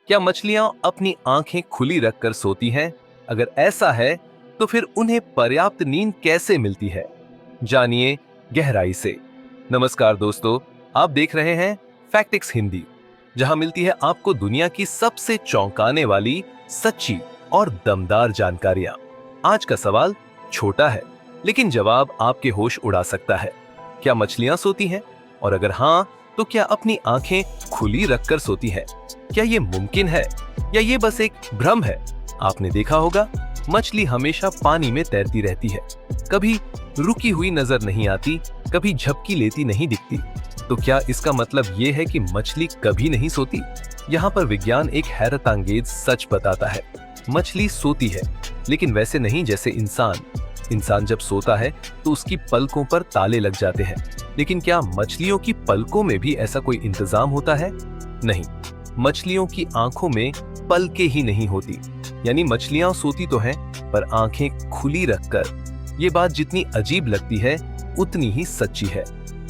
क्या मछलियां अपनी आंखें खुली रखकर सोती हैं? अगर ऐसा है, तो फिर उन्हें पर्याप्त नींद कैसे मिलती है? जानिए गहराई से। नमस्कार दोस्तों, आप देख रहे हैं फैक्टिक्स हिंदी, जहां मिलती है आपको दुनिया की सबसे चौंकाने वाली, सच्ची और दमदार जानकारियां। आज का सवाल छोटा है, लेकिन जवाब आपके होश उड़ा सकता है। क्या मछलियां सोती हैं? और अगर हां, तो क्या अपनी आंखें खुली रखकर सोती हैं? क्या ये मुमकिन है या ये बस एक भ्रम है? आपने देखा होगा, मछली हमेशा पानी में तैरती रहती है, कभी रुकी हुई नजर नहीं आती, कभी झपकी लेती नहीं दिखती। तो क्या इसका मतलब ये है कि मछली कभी नहीं सोती? यहाँ पर विज्ञान एक हैरतअंगेज सच बताता है। मछली सोती है, लेकिन वैसे नहीं जैसे इंसान। इंसान जब सोता है तो उसकी पलकों पर ताले लग जाते हैं, लेकिन क्या मछलियों की पलकों में भी ऐसा कोई इंतजाम होता है? नहीं, मछलियों की आंखों में पलकें ही नहीं होती। यानी मछलियां सोती तो हैं, पर आंखें खुली रखकर। ये बात जितनी अजीब लगती है, उतनी ही सच्ची है।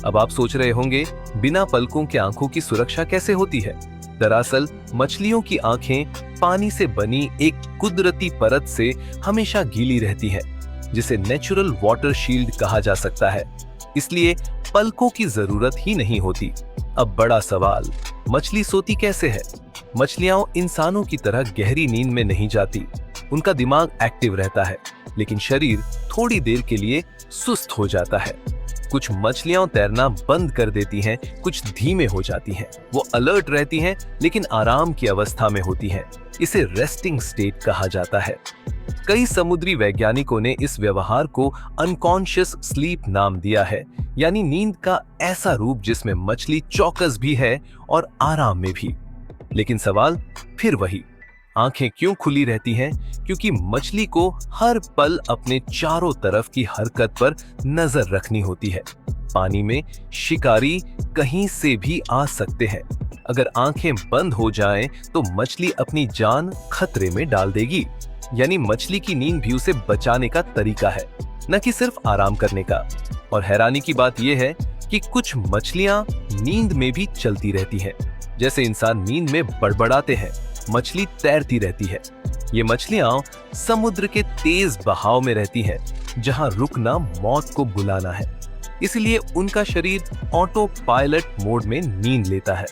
अब आप सोच रहे होंगे, बिना पलकों के आंखों की सुरक्षा कैसे होती है? दरअसल मछलियों की आंखें पानी से बनी एक कुदरती परत से हमेशा गीली रहती हैं, जिसे नेचुरल वाटर शील्ड कहा जा सकता है। इसलिए पलकों की जरूरत ही नहीं होती। अब बड़ा सवाल, मछली सोती कैसे है? मछलियां इंसानों की तरह गहरी नींद में नहीं जाती। उनका दिमाग एक्टिव रहता है, लेकिन शरीर थोड़ी देर के लिए सुस्त हो जाता है। कुछ मछलियां तैरना बंद कर देती हैं, कुछ धीमे हो जाती हैं। वो अलर्ट रहती हैं, लेकिन आराम की अवस्था में होती हैं। इसे रेस्टिंग स्टेट कहा जाता है। कई समुद्री वैज्ञानिकों ने इस व्यवहार को अनकॉन्शियस स्लीप नाम दिया है, यानी नींद का ऐसा रूप जिसमें मछली चौकस भी है और आराम में भी। लेकिन सवाल फिर वही, आंखें क्यों खुली रहती हैं? क्योंकि मछली को हर पल अपने चारों तरफ की हरकत पर नजर रखनी होती है। पानी में शिकारी कहीं से भी आ सकते हैं। अगर आंखें बंद हो जाएं, तो मछली अपनी जान खतरे में डाल देगी। यानी मछली की नींद भी उसे बचाने का तरीका है, न कि सिर्फ आराम करने का। और हैरानी की बात यह है कि कुछ मछलियां नींद में भी चलती रहती हैं। जैसे इंसान नींद में बड़बड़ाते हैं, मछली तैरती रहती है। ये मछलियां समुद्र के तेज बहाव में रहती हैं, जहां रुकना मौत को बुलाना है। इसलिए उनका शरीर ऑटो पायलट मोड में नींद लेता है।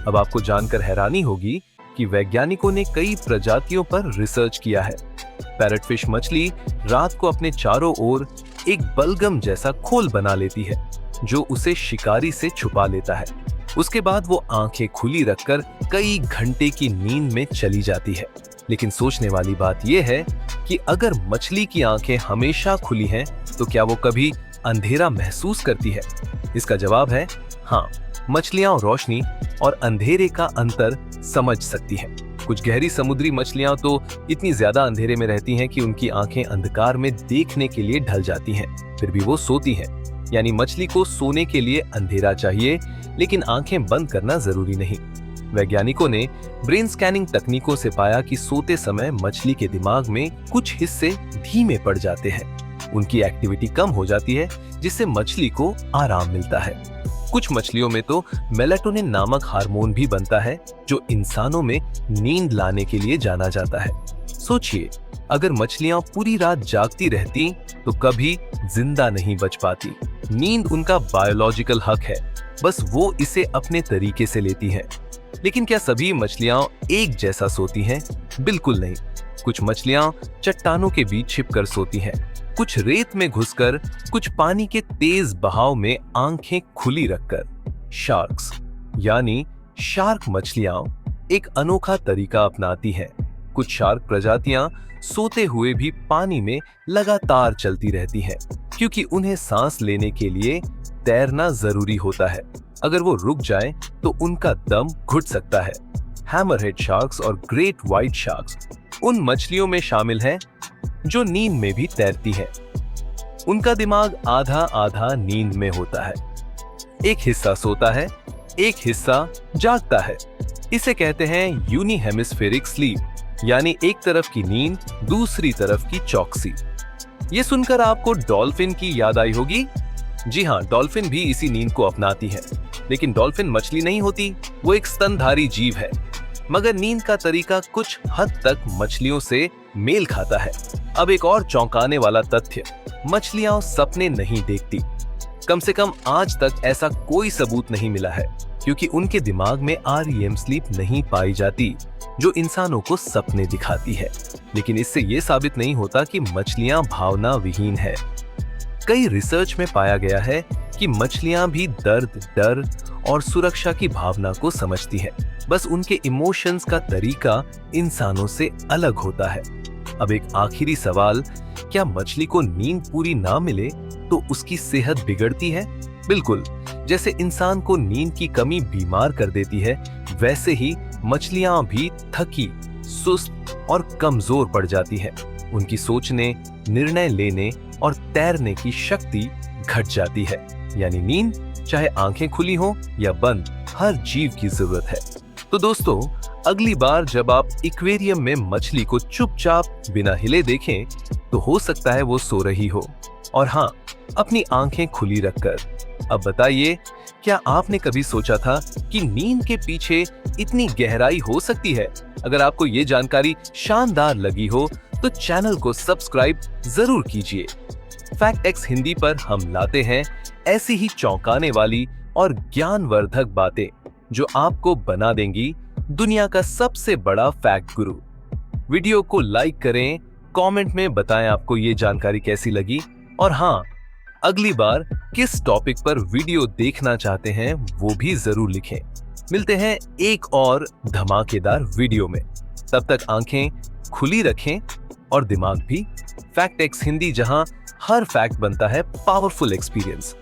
अब आपको जानकर हैरानी होगी कि वैज्ञानिकों ने कई प्रजातियों पर रिसर्च किया है। पैरटफिश मछली रात को अपने चारों ओर एक बलगम जैसा खोल बना लेती है, जो उसे शिकारी से छुपा लेता है। उसके बाद वो आंखें खुली रखकर कई घंटे की नींद में चली जाती है। लेकिन सोचने वाली बात यह है कि अगर मछली की आंखें हमेशा खुली हैं, तो क्या वो कभी अंधेरा महसूस करती है? इसका जवाब है हाँ। मछलियां रोशनी और अंधेरे का अंतर समझ सकती हैं। कुछ गहरी समुद्री मछलियां तो इतनी ज्यादा अंधेरे में रहती हैं कि उनकी आंखें अंधकार में देखने के लिए ढल जाती हैं, फिर भी वो सोती हैं। यानी मछली को सोने के लिए अंधेरा चाहिए, लेकिन आंखें बंद करना जरूरी नहीं। वैज्ञानिकों ने ब्रेन स्कैनिंग तकनीकों से पाया कि सोते समय मछली के दिमाग में कुछ हिस्से धीमे पड़ जाते हैं। उनकी एक्टिविटी कम हो जाती है, जिससे मछली को आराम मिलता है। कुछ मछलियों में तो मेलाटोनिन नामक हार्मोन भी बनता है, जो इंसानों में नींद लाने के लिए जाना जाता है। सोचिए, अगर मछलियां पूरी रात जागती रहती, तो कभी जिंदा नहीं बच पाती। नींद उनका बायोलॉजिकल हक है, बस वो इसे अपने तरीके से लेती हैं। लेकिन क्या सभी मछलियां एक जैसा सोती हैं? बिल्कुल नहीं। कुछ मछलियां चट्टानों के बीच छिपकर सोती हैं, कुछ रेत में घुसकर, कुछ पानी के तेज बहाव में आंखें खुली रखकर। शार्क्स यानी शार्क मछलियां एक अनोखा तरीका अपनाती हैं। कुछ शार्क प्रजातियां सोते हुए भी पानी में लगातार चलती रहती हैं, क्योंकि उन्हें सांस लेने के लिए तैरना जरूरी होता है। अगर वो रुक जाएं, तो उनका दम घुट सकता है। हैमरहेड शार्क्स और ग्रेट व्हाइट शार्क्स उन मछलियों में शामिल हैं जो नींद में भी तैरती हैं। उनका दिमाग आधा आधा नींद में होता है। एक हिस्सा सोता है, एक हिस्सा जागता है। इसे कहते हैं यूनी हेमिस्फेरिक स्लीप, यानी एक तरफ की नींद, दूसरी तरफ की चौकसी। ये सुनकर आपको डॉल्फिन की याद आई होगी। जी हाँ, डॉल्फिन भी इसी नींद को अपनाती है। लेकिन डॉल्फिन मछली नहीं होती, वो एक स्तनधारी जीव है। मगर नींद का तरीका कुछ हद तक मछलियों से मेल खाता है। अब एक और चौंकाने वाला तथ्य, मछलियां सपने नहीं देखती। कम से कम आज तक ऐसा कोई सबूत नहीं मिला है, क्योंकि उनके दिमाग में REM स्लीप नहीं पाई जाती, जो इंसानों को सपने दिखाती है। लेकिन इससे ये साबित नहीं होता कि मछलियां भावना विहीन है। कई रिसर्च में पाया गया है कि मछलियां भी दर्द, डर और सुरक्षा की भावना को समझती है। बस उनके इमोशंस का तरीका इंसानों से अलग होता है। अब एक आखिरी सवाल, क्या मछली को नींद पूरी ना मिले तो उसकी सेहत बिगड़ती है? बिल्कुल, जैसे इंसान को नींद की कमी बीमार कर देती है, वैसे ही मछलियां भी थकी, सुस्त और कमजोर पड़ जाती हैं। उनकी सोचने, निर्णय लेने और तैरने की शक्ति घट जाती है। यानी नींद, चाहे आंखें खुली हो या बंद, हर जीव की जरूरत है। तो दोस्तों, अगली बार जब आप एक्वेरियम में मछली को चुपचाप बिना हिले देखें, तो हो सकता है वो सो रही हो, और हाँ, अपनी आंखें खुली रखकर। अब बताइए, क्या आपने कभी सोचा था कि नींद के पीछे इतनी गहराई हो सकती है? अगर आपको ये जानकारी शानदार लगी हो तो चैनल को सब्सक्राइब जरूर कीजिए। फैक्ट एक्स हिंदी पर हम लाते हैं ऐसी ही चौंकाने वाली और ज्ञानवर्धक बातें, जो आपको बना देंगी दुनिया का सबसे बड़ा फैक्ट गुरु। वीडियो को लाइक करें, कमेंट में बताएं आपको ये जानकारी कैसी लगी, और हाँ, अगली बार किस टॉपिक पर वीडियो देखना चाहते हैं वो भी जरूर लिखें। मिलते हैं एक और धमाकेदार वीडियो में। तब तक आंखें खुली रखें और दिमाग भी। फैक्ट एक्स हिंदी, जहां हर फैक्ट बनता है पावरफुल एक्सपीरियंस।